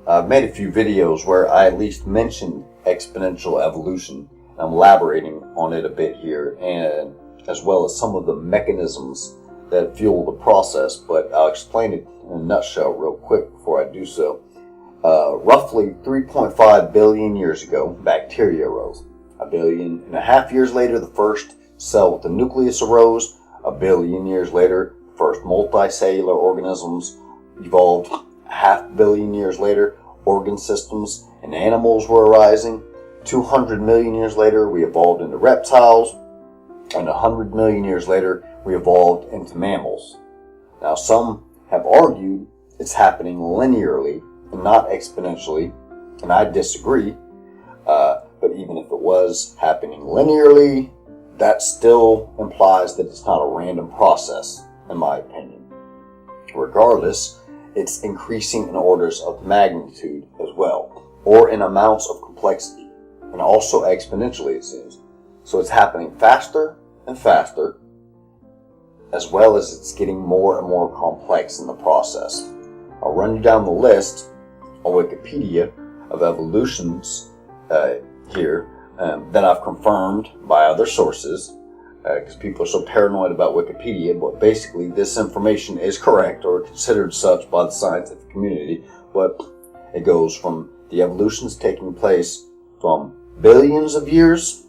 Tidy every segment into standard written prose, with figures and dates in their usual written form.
I've made a few videos where I at least mentioned exponential evolution. I'm elaborating on it a bit here, and as well as some of the mechanisms that fuel the process, but I'll explain it in a nutshell real quick before I do so. Roughly 3.5 billion years ago, bacteria arose. 1.5 billion years later, the first cell with a nucleus arose. 1 billion years later, the first multi-cellular organisms evolved. 500 million years later, organ systems and animals were arising. 200 million years later, we evolved into reptiles. And 100 million years later, we evolved into mammals. Now, some have argued it's happening linearly and not exponentially, and I disagree. But even if it was happening linearly, that still implies that it's not a random process, in my opinion. Regardless, it's increasing in orders of magnitude as well, or in amounts of complexity, and also exponentially, it seems. So it's happening faster and faster, as well as it's getting more and more complex in the process. I'll run you down the list on Wikipedia of evolutions here that I've confirmed by other sources, because people are so paranoid about Wikipedia, but basically this information is correct or considered such by the scientific community. But it goes from the evolutions taking place from billions of years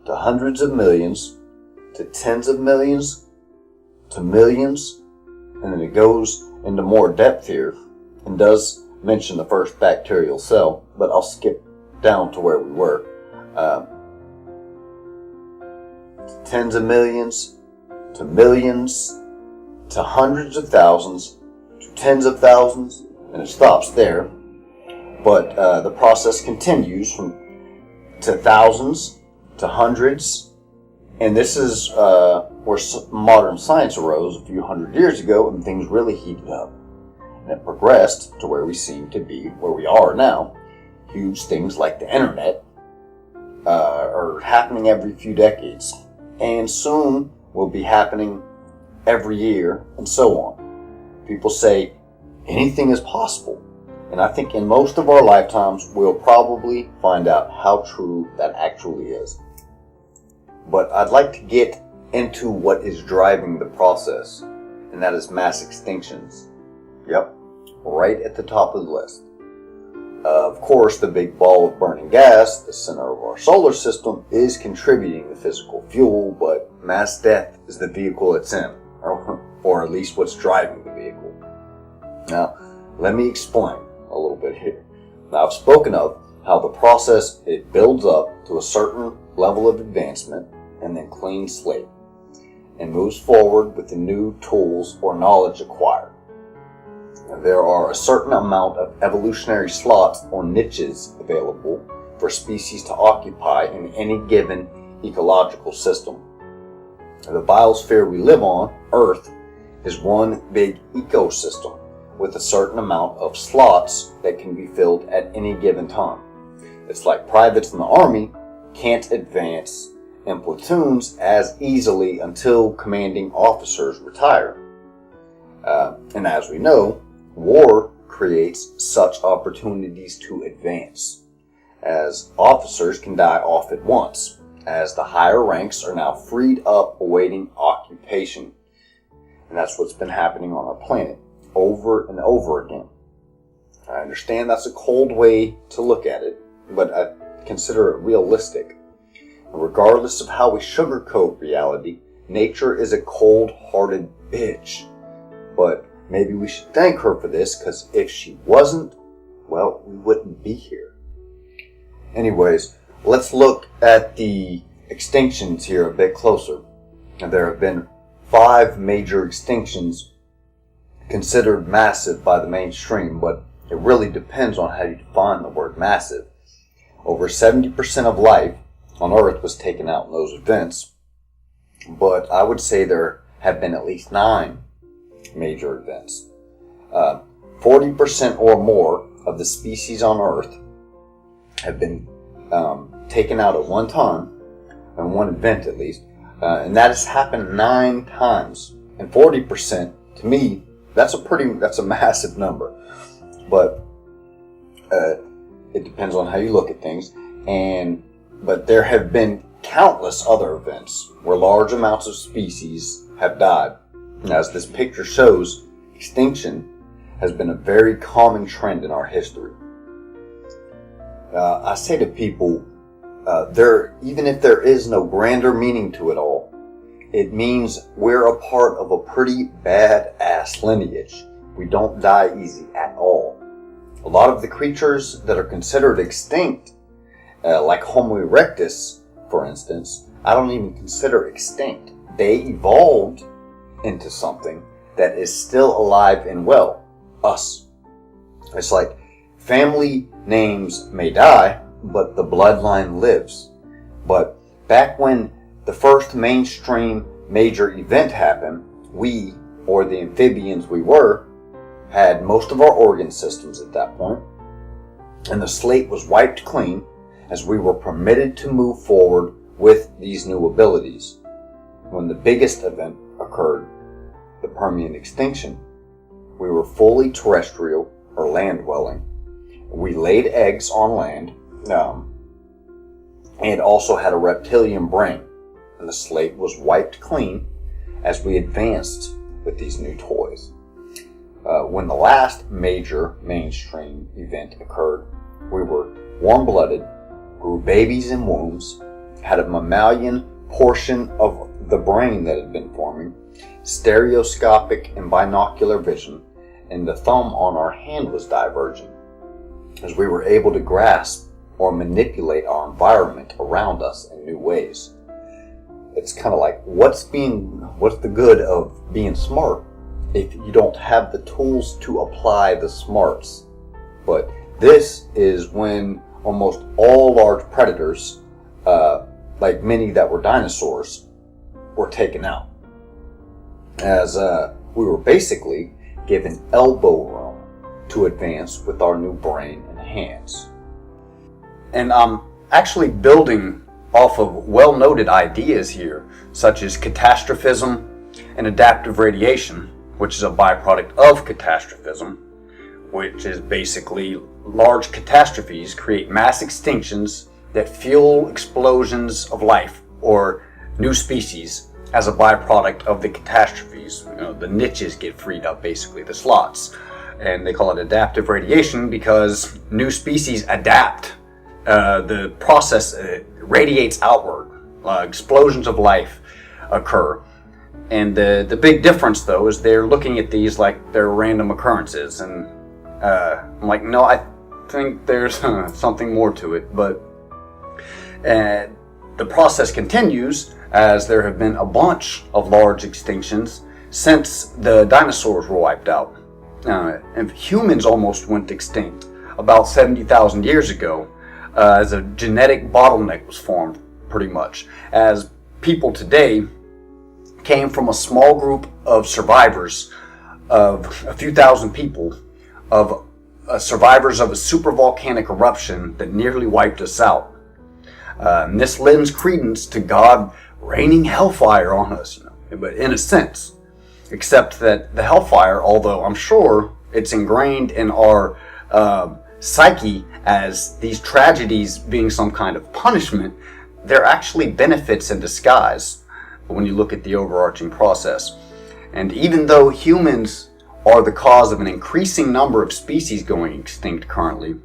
to hundreds of millions to tens of millions to millions, and then it goes into more depth here and does mention the first bacterial cell, but I'll skip down to where we were. Tens of millions to millions to hundreds of thousands to tens of thousands, and it stops there. But the process continues from to thousands to hundreds, and this is where modern science arose a few hundred years ago, and things really heated up. And it progressed to where we seem to be, where we are now. Huge things like the internet are happening every few decades, and soon will be happening every year, and so on. People say anything is possible, and I think in most of our lifetimes we'll probably find out how true that actually is. But I'd like to get into what is driving the process, and that is mass extinctions. Yep, right at the top of the list. Of course, the big ball of burning gas, the center of our solar system, is contributing the physical fuel, but mass death is the vehicle it's in, or at least what's driving the vehicle. Now, let me explain a little bit here. Now, I've spoken of how the process, it builds up to a certain level of advancement and then clean slate, and moves forward with the new tools or knowledge acquired. There are a certain amount of evolutionary slots or niches available for species to occupy in any given ecological system. The biosphere we live on, Earth, is one big ecosystem with a certain amount of slots that can be filled at any given time. It's like privates in the army can't advance in platoons as easily until commanding officers retire. And as we know, war creates such opportunities to advance, as officers can die off at once, as the higher ranks are now freed up awaiting occupation. And that's what's been happening on our planet over and over again. I understand that's a cold way to look at it, but I consider it realistic. And regardless of how we sugarcoat reality, nature is a cold-hearted bitch. But maybe we should thank her for this, because if she wasn't, well, we wouldn't be here. Anyways, let's look at the extinctions here a bit closer. And there have been 5 major extinctions considered massive by the mainstream, but it really depends on how you define the word massive. Over 70% of life on Earth was taken out in those events, but I would say there have been at least 9 major events. 40% or more of the species on Earth have been taken out at one time, in one event at least, and that has happened 9 times. And 40%, to me, that's a massive number. But It depends on how you look at things. But there have been countless other events where large amounts of species have died. And as this picture shows, extinction has been a very common trend in our history. I say to people, even if there is no grander meaning to it all, it means we're a part of a pretty badass lineage. We don't die easy at all. A lot of the creatures that are considered extinct, like Homo erectus, for instance, I don't even consider extinct. They evolved into something that is still alive and well. Us. It's like family names may die, but the bloodline lives. But back when the first mainstream major event happened, we, or the amphibians we were, had most of our organ systems at that point, and the slate was wiped clean as we were permitted to move forward with these new abilities. When the biggest event occurred, the Permian extinction, we were fully terrestrial or land-dwelling. We laid eggs on land, and also had a reptilian brain, and the slate was wiped clean as we advanced with these new toys. When the last major mainstream event occurred, we were warm-blooded, grew babies in wombs, had a mammalian portion of the brain that had been forming, stereoscopic and binocular vision, and the thumb on our hand was divergent, as we were able to grasp or manipulate our environment around us in new ways. It's kind of like, what's the good of being smart if you don't have the tools to apply the smarts? But this is when almost all large predators, like many that were dinosaurs, were taken out, as we were basically given elbow room to advance with our new brain and hands. And I'm actually building off of well-noted ideas here, such as catastrophism and adaptive radiation, which is a byproduct of catastrophism, which is basically large catastrophes create mass extinctions that fuel explosions of life or new species as a byproduct of the catastrophes. The niches get freed up, basically, the slots. And they call it adaptive radiation because new species adapt. The process radiates outward. Explosions of life occur. And the big difference, though, is they're looking at these like they're random occurrences. And I'm like, no, I think there's something more to it. But the process continues as there have been a bunch of large extinctions since the dinosaurs were wiped out. And humans almost went extinct about 70,000 years ago as a genetic bottleneck was formed, pretty much. As people today came from a small group of survivors of a few thousand people, of survivors of a supervolcanic eruption that nearly wiped us out. And this lends credence to God raining hellfire on us, but in a sense. Except that the hellfire, although I'm sure it's ingrained in our psyche as these tragedies being some kind of punishment, they're actually benefits in disguise when you look at the overarching process. And even though humans are the cause of an increasing number of species going extinct currently,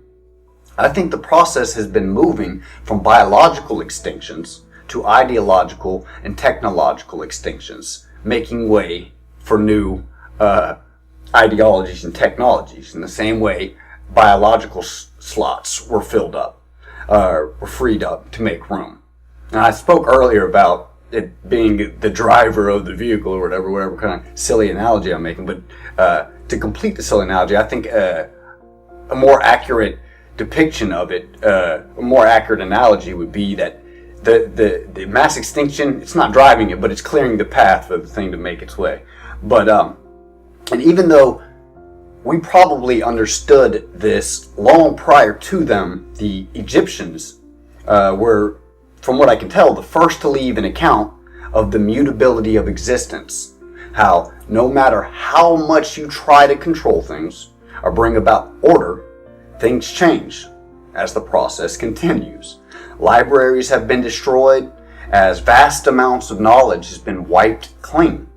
I think the process has been moving from biological extinctions to ideological and technological extinctions, making way for new ideologies and technologies. In the same way, biological slots were filled up, were freed up to make room. Now, I spoke earlier about it being the driver of the vehicle or whatever kind of silly analogy I'm making, but to complete the silly analogy, I think a more accurate depiction of it, a more accurate analogy would be that the mass extinction, it's not driving it, but it's clearing the path for the thing to make its way. But and even though we probably understood this long prior to them, the Egyptians were, from what I can tell, the first to leave an account of the mutability of existence. How no matter how much you try to control things or bring about order, things change as the process continues. Libraries have been destroyed as vast amounts of knowledge has been wiped clean,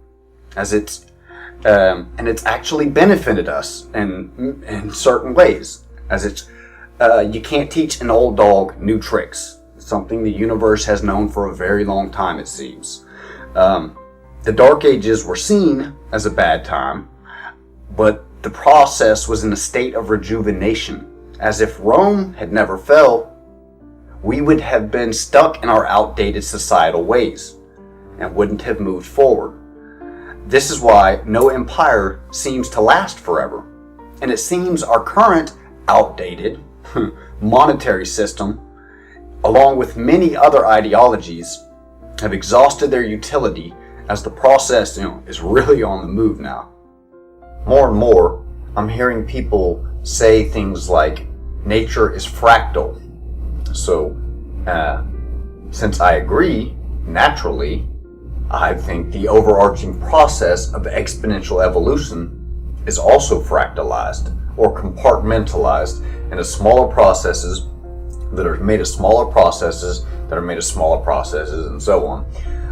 as it's actually benefited us in certain ways, as it's you can't teach an old dog new tricks. It's something the universe has known for a very long time, it seems. The Dark Ages were seen as a bad time, but the process was in a state of rejuvenation. As if Rome had never fell, we would have been stuck in our outdated societal ways and wouldn't have moved forward. This is why no empire seems to last forever. And it seems our current outdated monetary system, along with many other ideologies, have exhausted their utility as the process, is really on the move now. More and more, I'm hearing people say things like, nature is fractal. So, since I agree, naturally, I think the overarching process of exponential evolution is also fractalized or compartmentalized into smaller processes that are made of smaller processes that are made of smaller processes, and so on.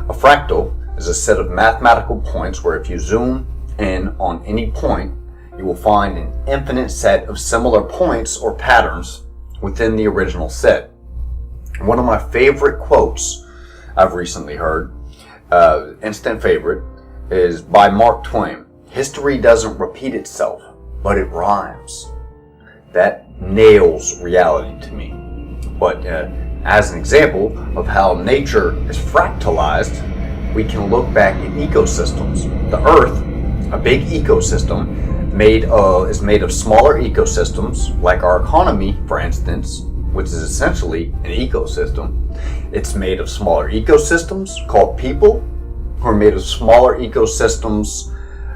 A fractal is a set of mathematical points where if you zoom in on any point, you will find an infinite set of similar points or patterns within the original set. One of my favorite quotes I've recently heard, instant favorite, is by Mark Twain. History doesn't repeat itself, but it rhymes. That nails reality to me. But as an example of how nature is fractalized, we can look back at ecosystems. The Earth, a big ecosystem, is made of smaller ecosystems, like our economy, for instance, which is essentially an ecosystem. It's made of smaller ecosystems called people, who are made of smaller ecosystems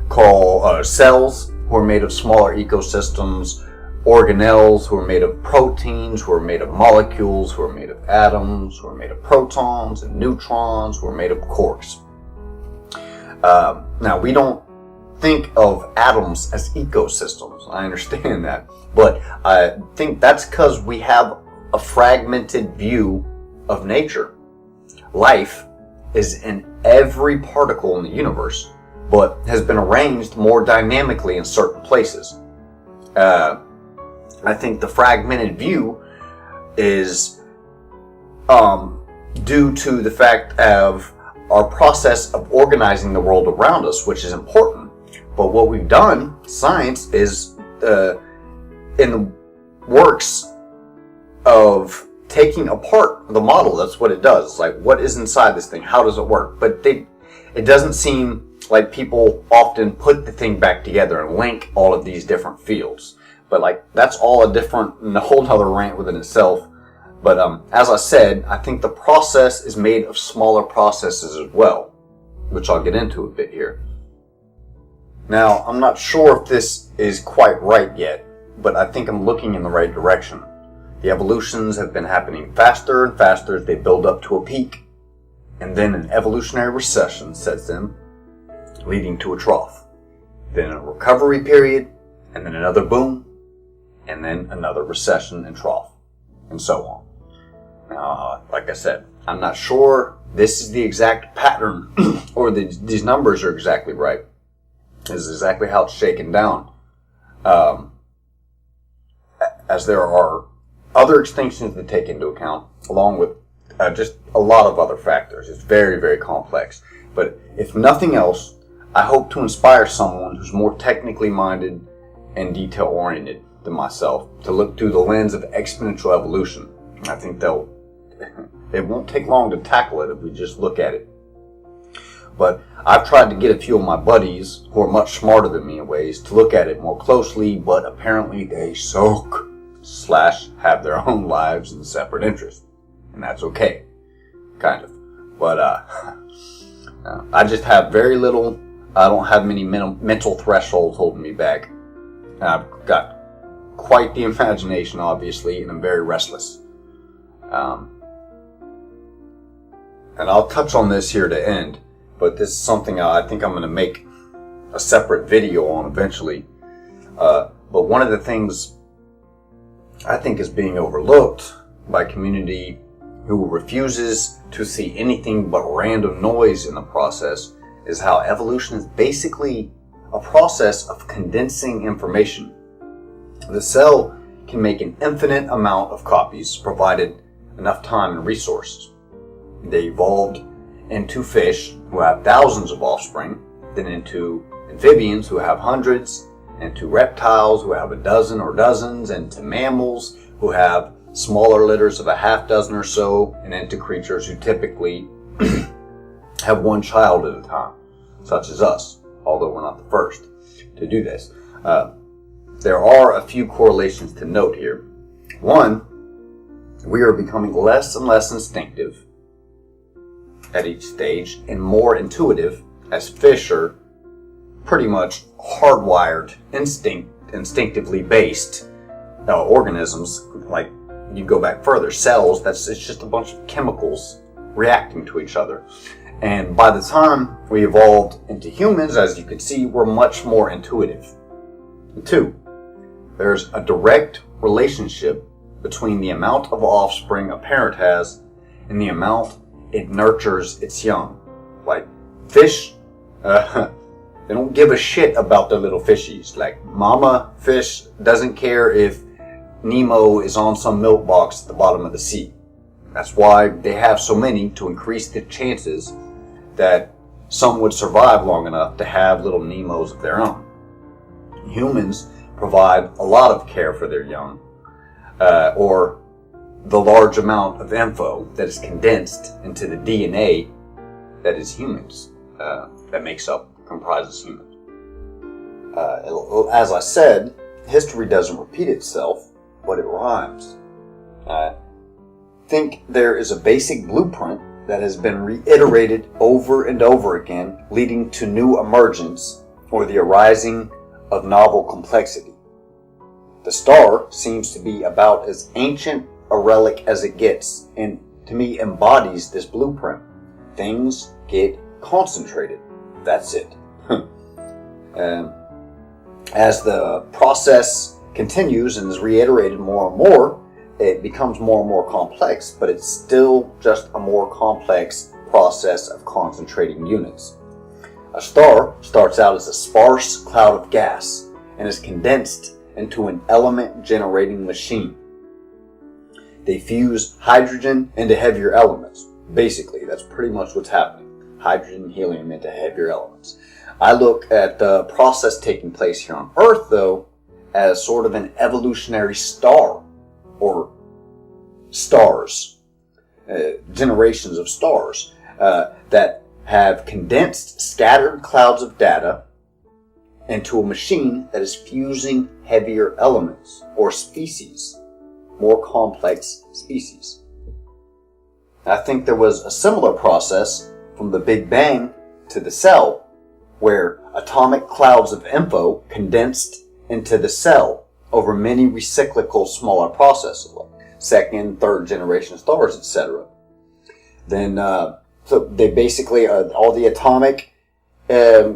called cells, who are made of smaller ecosystems, organelles, who are made of proteins, who are made of molecules, who are made of atoms, who are made of protons and neutrons, who are made of quarks. Now, we don't think of atoms as ecosystems. I understand that. But I think that's because we have a fragmented view of nature. Life is in every particle in the universe, but has been arranged more dynamically in certain places. I think the fragmented view is due to the fact of our process of organizing the world around us, which is important. But what we've done, science, is in the works of taking apart the model. That's what it does. It's like, what is inside this thing? How does it work? But it doesn't seem like people often put the thing back together and link all of these different fields. But like, that's all a whole other rant within itself. But as I said, I think the process is made of smaller processes as well, which I'll get into a bit here. Now, I'm not sure if this is quite right yet, but I think I'm looking in the right direction. The evolutions have been happening faster and faster as they build up to a peak, and then an evolutionary recession sets in, leading to a trough. Then a recovery period, and then another boom, and then another recession and trough, and so on. Like I said, I'm not sure this is the exact pattern, or these numbers are exactly right. This is exactly how it's shaken down. As there are other extinctions to take into account, along with just a lot of other factors. It's very, very complex. But if nothing else, I hope to inspire someone who's more technically minded and detail-oriented than myself to look through the lens of exponential evolution. I think it won't take long to tackle it if we just look at it. But I've tried to get a few of my buddies, who are much smarter than me in ways, to look at it more closely, but apparently they suck, / have their own lives and separate interests. And that's okay. Kind of. But I just have very little, I don't have many mental thresholds holding me back. I've got quite the imagination, obviously, and I'm very restless. And I'll touch on this here to end, but this is something I think I'm going to make a separate video on eventually. But one of the things I think is being overlooked by community who refuses to see anything but random noise in the process is how evolution is basically a process of condensing information. The cell can make an infinite amount of copies provided enough time and resources. They evolved into fish who have thousands of offspring, then into amphibians who have hundreds, into reptiles who have a dozen or dozens, into mammals who have smaller litters of a half dozen or so, and into creatures who typically have one child at a time, such as us, although we're not the first to do this. There are a few correlations to note here. One, we are becoming less and less instinctive at each stage and more intuitive, as fish are pretty much hardwired, instinctively based organisms. Like, you go back further, cells, it's just a bunch of chemicals reacting to each other. And by the time we evolved into humans, as you can see, we're much more intuitive. And two, there's a direct relationship between the amount of offspring a parent has and the amount it nurtures its young. Like, fish, they don't give a shit about their little fishies. Like, mama fish doesn't care if Nemo is on some milk box at the bottom of the sea. That's why they have so many, to increase the chances that some would survive long enough to have little Nemos of their own. Humans provide a lot of care for their young, or the large amount of info that is condensed into the DNA that is humans, that comprises humans. As I said, history doesn't repeat itself, but it rhymes. I think there is a basic blueprint that has been reiterated over and over again, leading to new emergence or the arising of novel complexity. The star seems to be about as ancient a relic as it gets, and to me embodies this blueprint. Things get concentrated. That's it. As the process continues and is reiterated more and more, it becomes more and more complex, but it's still just a more complex process of concentrating units. A star starts out as a sparse cloud of gas and is condensed into an element-generating machine. They fuse hydrogen into heavier elements. Basically, that's pretty much what's happening. Hydrogen and helium into heavier elements. I look at the process taking place here on Earth, though, as sort of an evolutionary star, or stars, generations of stars, that have condensed scattered clouds of data into a machine that is fusing heavier elements, or species, more complex species. I think there was a similar process from the Big Bang to the cell, where atomic clouds of info condensed into the cell over many recyclical smaller processes, like second, third generation stars, etc. Then, so they basically, all the atomic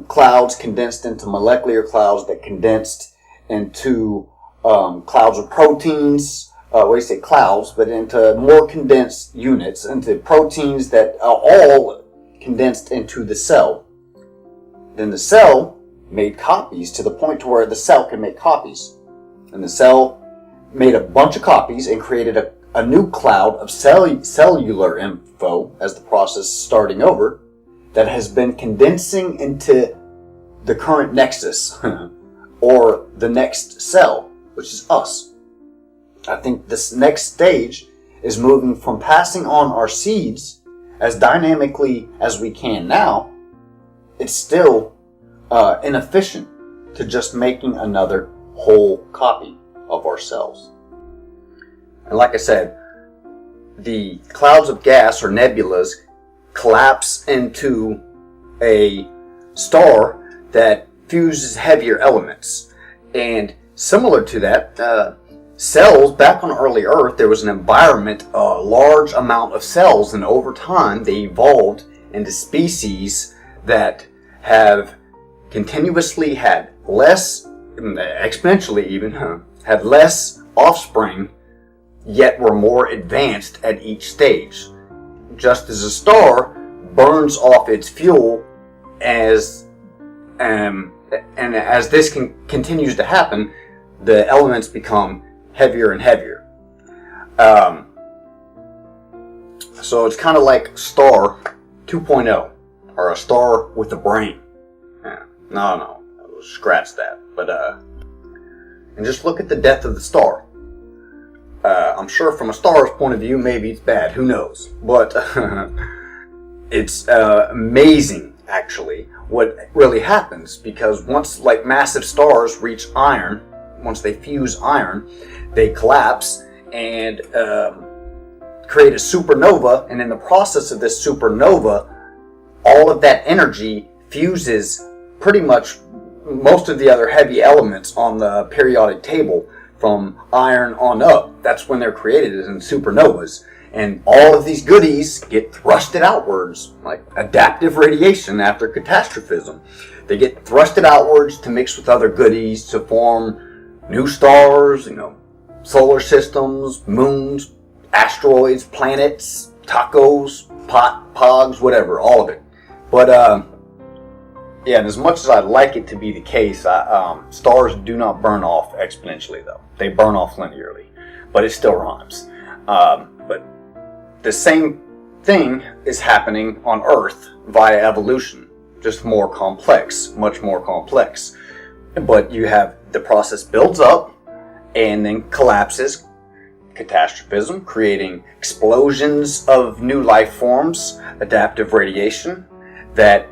clouds condensed into molecular clouds that condensed into clouds of proteins, clouds, but into more condensed units, into proteins that are all condensed into the cell. Then the cell made copies to the point to where the cell can make copies. And the cell made a bunch of copies and created a new cloud of cellular info as the process is starting over, that has been condensing into the current nexus, or the next cell, which is us. I think this next stage is moving from passing on our seeds as dynamically as we can now. It's still inefficient to just making another whole copy of ourselves. And like I said, the clouds of gas or nebulas collapse into a star that fuses heavier elements. And similar to that, cells, back on early Earth, there was an environment, a large amount of cells, and over time they evolved into species that have continuously had less, exponentially even, had less offspring yet we're more advanced at each stage. Just as a star burns off its fuel and as this continues to happen, the elements become heavier and heavier. So it's kind of like star 2.0, or a star with a brain. No, scratch that. But and just look at the death of the star. I'm sure from a star's point of view, maybe it's bad. Who knows? But it's amazing, actually, what really happens, because once like massive stars reach iron, once they fuse iron, they collapse and create a supernova, and in the process of this supernova, all of that energy fuses pretty much most of the other heavy elements on the periodic table from iron on up. That's when they're created, is in supernovas. And all of these goodies get thrusted outwards, like adaptive radiation after catastrophism. They get thrusted outwards to mix with other goodies to form new stars, solar systems, moons, asteroids, planets, tacos, pogs, whatever, all of it. But yeah, and as much as I'd like it to be the case, stars do not burn off exponentially, though. They burn off linearly, but it still rhymes. But the same thing is happening on Earth via evolution, just more complex, much more complex. But you have the process builds up and then collapses, catastrophism, creating explosions of new life forms, adaptive radiation that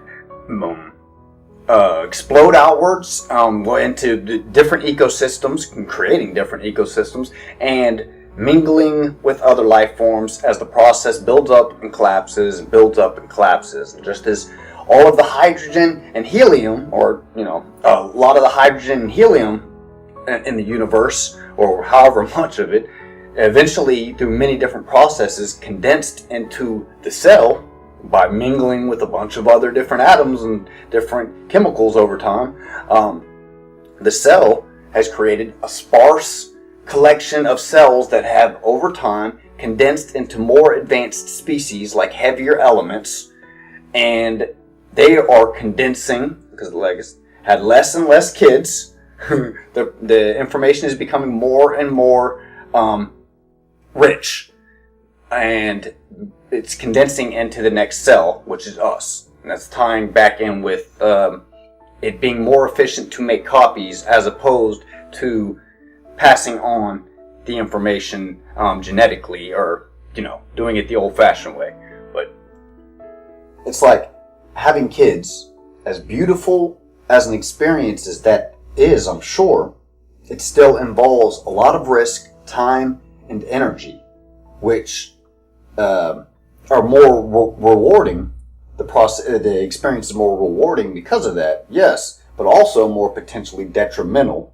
explode outwards into different ecosystems, creating different ecosystems, and mingling with other life forms as the process builds up and collapses, and builds up and collapses. And just as all of the hydrogen and helium, or a lot of the hydrogen and helium in the universe, or however much of it, eventually through many different processes condensed into the cell by mingling with a bunch of other different atoms and different chemicals over time. The cell has created a sparse collection of cells that have over time condensed into more advanced species like heavier elements, and they are condensing because the legs had less and less kids. The information is becoming more and more rich, and it's condensing into the next cell, which is us. And that's tying back in with it being more efficient to make copies as opposed to passing on the information genetically, or doing it the old-fashioned way. But it's like having kids, as beautiful as an experience as that is, I'm sure, it still involves a lot of risk, time, and energy, which are more rewarding. The experience is more rewarding because of that, yes, but also more potentially detrimental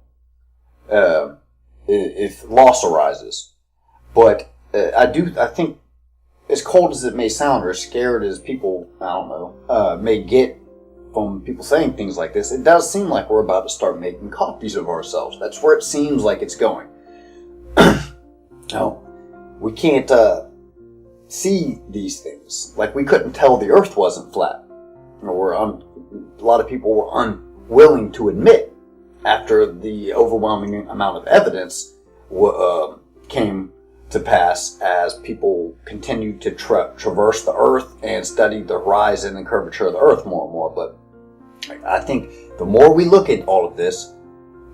if loss arises. But I think, as cold as it may sound, or as scared as people, may get from people saying things like this, it does seem like we're about to start making copies of ourselves. That's where it seems like it's going. No, we can't see these things. Like, we couldn't tell the Earth wasn't flat. A lot of people were unwilling to admit, after the overwhelming amount of evidence came to pass as people continued to traverse the Earth and study the horizon and curvature of the Earth more and more. But I think the more we look at all of this,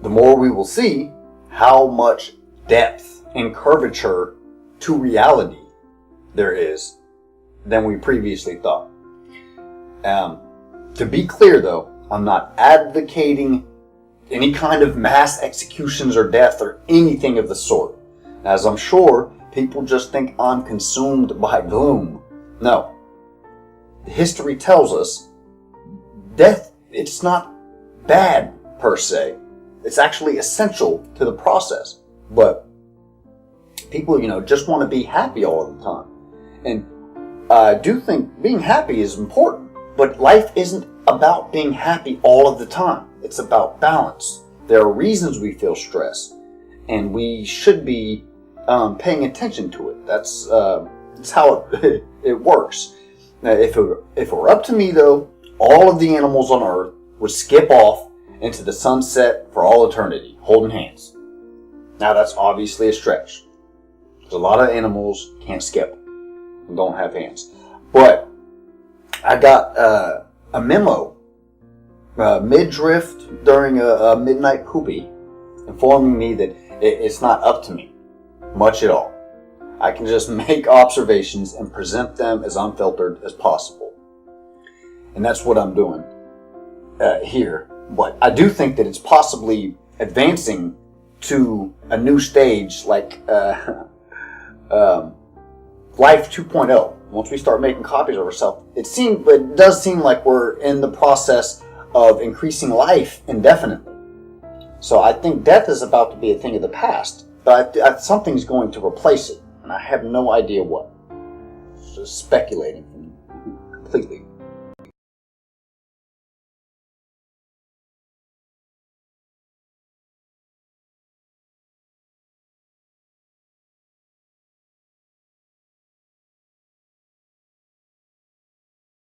the more we will see how much depth and curvature to reality there is than we previously thought. To be clear, though, I'm not advocating any kind of mass executions or death or anything of the sort, as I'm sure people just think I'm consumed by gloom. No. History tells us death, it's not bad per se. It's actually essential to the process. But people, just want to be happy all the time. And I do think being happy is important, but life isn't about being happy all of the time. It's about balance. There are reasons we feel stress, and we should be paying attention to it. That's how it works. Now, if it were up to me, though, all of the animals on Earth would skip off into the sunset for all eternity, holding hands. Now, that's obviously a stretch. Because a lot of animals can't skip and don't have hands. But I got a memo mid-drift during a midnight poopy informing me that it's not up to me much at all. I can just make observations and present them as unfiltered as possible. And that's what I'm doing here. But I do think that it's possibly advancing to a new stage like Life 2.0. Once we start making copies of ourselves, it does seem like we're in the process of increasing life indefinitely. So I think death is about to be a thing of the past, but something's going to replace it, and I have no idea what. Just speculating completely.